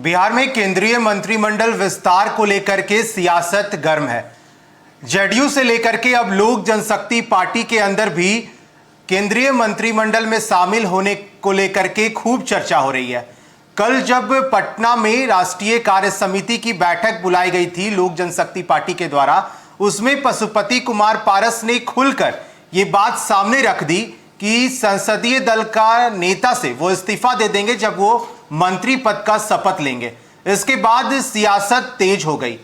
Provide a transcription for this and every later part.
बिहार में केंद्रीय मंत्रिमंडल विस्तार को लेकर के सियासत गर्म है। जेडीयू से लेकर के अब लोक जनशक्ति पार्टी के अंदर भी केंद्रीय मंत्रिमंडल में शामिल होने को लेकर के खूब चर्चा हो रही है। कल जब पटना में राष्ट्रीय कार्य समिति की बैठक बुलाई गई थी लोक जनशक्ति पार्टी के द्वारा, उसमें पशुपति कुमार पारस ने खुलकर ये बात सामने रख दी कि संसदीय दल का नेता से वो इस्तीफा दे देंगे जब वो मंत्री पद का शपथ लेंगे। इसके बाद सियासत तेज हो गई।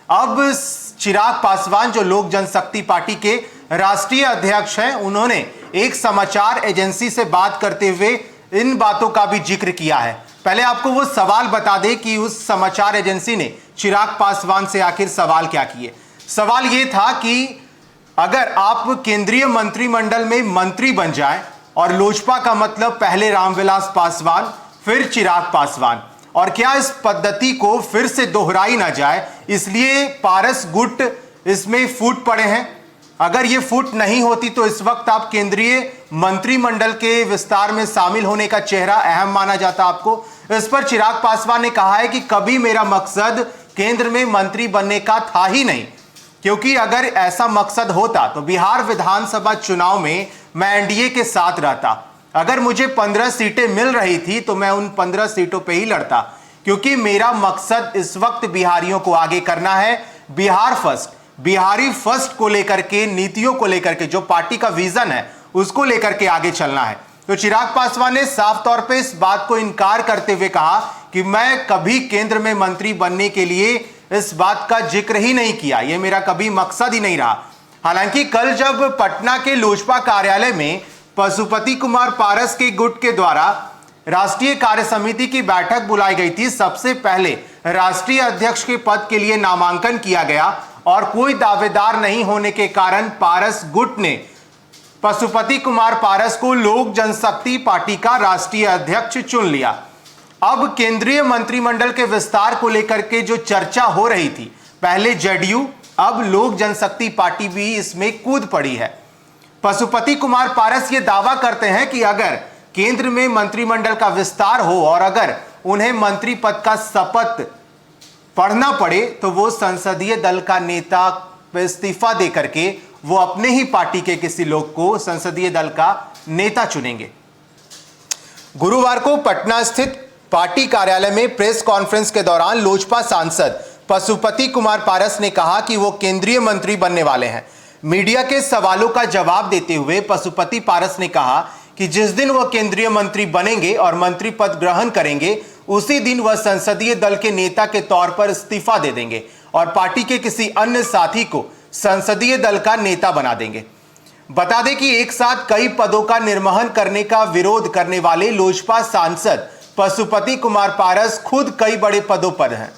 अब चिराग पासवान जो लोक जनशक्ति पार्टी के राष्ट्रीय अध्यक्ष हैं, उन्होंने एक समाचार एजेंसी से बात करते हुए इन बातों का भी जिक्र किया है। पहले आपको वो सवाल बता दें कि उस समाचार एजेंसी ने चिराग पासवान से आखिर सवाल क्या किए। सवाल ये था कि अगर आप केंद्रीय मंत्रिमंडल में मंत्री बन जाएं, और लोजपा का मतलब पहले रामविलास पासवान फिर चिराग पासवान, और क्या इस पद्धति को फिर से दोहराई ना जाए, इसलिए पारस गुट इसमें फूट पड़े हैं। अगर ये फूट नहीं होती तो इस वक्त आप केंद्रीय मंत्रिमंडल के विस्तार में शामिल होने का चेहरा अहम माना जाता आपको। इस पर चिराग पासवान ने कहा है कि कभी मेरा मकसद केंद्र में मंत्री बनने का था ही नहीं, क्योंकि अगर ऐसा मकसद होता तो बिहार विधानसभा चुनाव में मैं एनडीए के साथ रहता। अगर मुझे 15 सीटें मिल रही थी तो मैं उन 15 सीटों पे ही लड़ता, क्योंकि मेरा मकसद इस वक्त बिहारियों को आगे करना है। बिहार फर्स्ट, बिहारी फर्स्ट को लेकर के, नीतियों को लेकर के, जो पार्टी का विजन है उसको लेकर के आगे चलना है। तो चिराग पासवान ने साफ तौर पे इस बात को इनकार करते हुए कहा कि मैं कभी केंद्र में मंत्री बनने के लिए इस बात का जिक्र ही नहीं किया, यह मेरा कभी मकसद ही नहीं रहा। हालांकि कल जब पटना के लोजपा कार्यालय में पशुपति कुमार पारस के गुट के द्वारा राष्ट्रीय कार्य समिति की बैठक बुलाई गई थी, सबसे पहले राष्ट्रीय अध्यक्ष के पद के लिए नामांकन किया गया और कोई दावेदार नहीं होने के कारण पारस गुट ने पशुपति कुमार पारस को लोक जनशक्ति पार्टी का राष्ट्रीय अध्यक्ष चुन लिया। अब केंद्रीय मंत्रिमंडल के विस्तार को लेकर के जो चर्चा हो रही थी, पहले जेडीयू, अब लोक जनशक्ति पार्टी भी इसमें कूद पड़ी है। पशुपति कुमार पारस ये दावा करते हैं कि अगर केंद्र में मंत्रिमंडल का विस्तार हो और अगर उन्हें मंत्री पद का शपथ पढ़ना पड़े तो वो संसदीय दल का नेता इस्तीफा दे करके वो अपने ही पार्टी के किसी लोग को संसदीय दल का नेता चुनेंगे। गुरुवार को पटना स्थित पार्टी कार्यालय में प्रेस कॉन्फ्रेंस के दौरान लोजपा सांसद पशुपति कुमार पारस ने कहा कि वो केंद्रीय मंत्री बनने वाले हैं। मीडिया के सवालों का जवाब देते हुए पशुपति पारस ने कहा कि जिस दिन वह केंद्रीय मंत्री बनेंगे और मंत्री पद ग्रहण करेंगे, उसी दिन वह संसदीय दल के नेता के तौर पर इस्तीफा दे देंगे और पार्टी के किसी अन्य साथी को संसदीय दल का नेता बना देंगे। बता दें कि एक साथ कई पदों का निर्वहन करने का विरोध करने वाले लोजपा सांसद पशुपति कुमार पारस खुद कई बड़े पदों पर हैं।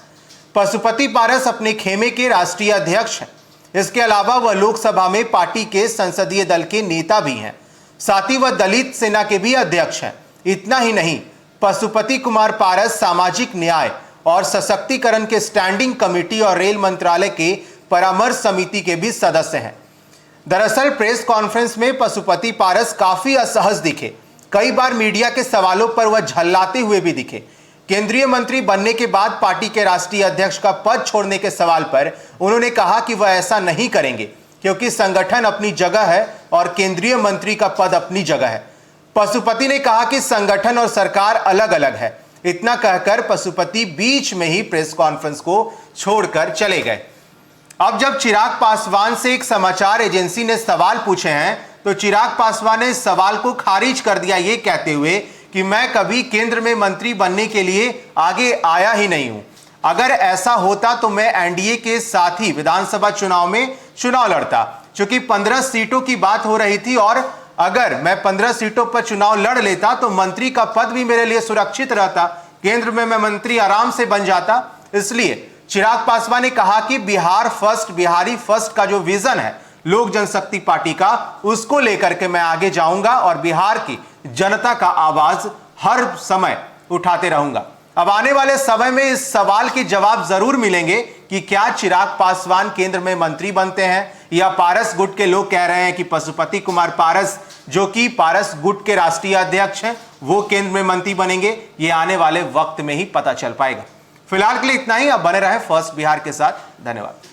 पशुपति पारस अपने खेमे के राष्ट्रीय अध्यक्ष हैं। इसके अलावा वह लोकसभा में पार्टी के संसदीय दल के नेता भी हैं। साथ ही वह दलित सेना के भी अध्यक्ष हैं। इतना ही नहीं, पशुपति कुमार पारस सामाजिक न्याय और सशक्तिकरण के स्टैंडिंग कमेटी और रेल मंत्रालय के परामर्श समिति के भी सदस्य हैं। दरअसल प्रेस कॉन्फ्रेंस में पशुपति पारस काफी असहज दिखे। कई बार मीडिया के सवालों पर वह झल्लाते हुए भी दिखे। केंद्रीय मंत्री बनने के बाद पार्टी के राष्ट्रीय अध्यक्ष का पद छोड़ने के सवाल पर उन्होंने कहा कि वह ऐसा नहीं करेंगे, क्योंकि संगठन अपनी जगह है और केंद्रीय मंत्री का पद अपनी जगह है। पशुपति ने कहा कि संगठन और सरकार अलग अलग है। इतना कहकर पशुपति बीच में ही प्रेस कॉन्फ्रेंस को छोड़कर चले गए। अब जब चिराग पासवान से एक समाचार एजेंसी ने सवाल पूछे हैं तो चिराग पासवान ने इस सवाल को खारिज कर दिया, ये कहते हुए कि मैं कभी केंद्र में मंत्री बनने के लिए आगे आया ही नहीं हूं। अगर ऐसा होता तो मैं एनडीए के साथ ही विधानसभा चुनाव में चुनाव लड़ता, क्योंकि 15 सीटों की बात हो रही थी और अगर मैं 15 सीटों पर चुनाव लड़ लेता तो मंत्री का पद भी मेरे लिए सुरक्षित रहता, केंद्र में मैं मंत्री आराम से बन जाता। इसलिए चिराग पासवान ने कहा कि बिहार फर्स्ट, बिहारी फर्स्ट का जो विजन है लोक जनशक्ति पार्टी का, उसको लेकर के मैं आगे जाऊंगा और बिहार की जनता का आवाज हर समय उठाते रहूंगा। अब आने वाले समय में इस सवाल के जवाब जरूर मिलेंगे कि क्या चिराग पासवान केंद्र में मंत्री बनते हैं या पारस गुट के लोग कह रहे हैं कि पशुपति कुमार पारस, जो कि पारस गुट के राष्ट्रीय अध्यक्ष हैं, वो केंद्र में मंत्री बनेंगे। ये आने वाले वक्त में ही पता चल पाएगा। फिलहाल के लिए इतना ही। अब बने रहे फर्स्ट बिहार के साथ। धन्यवाद।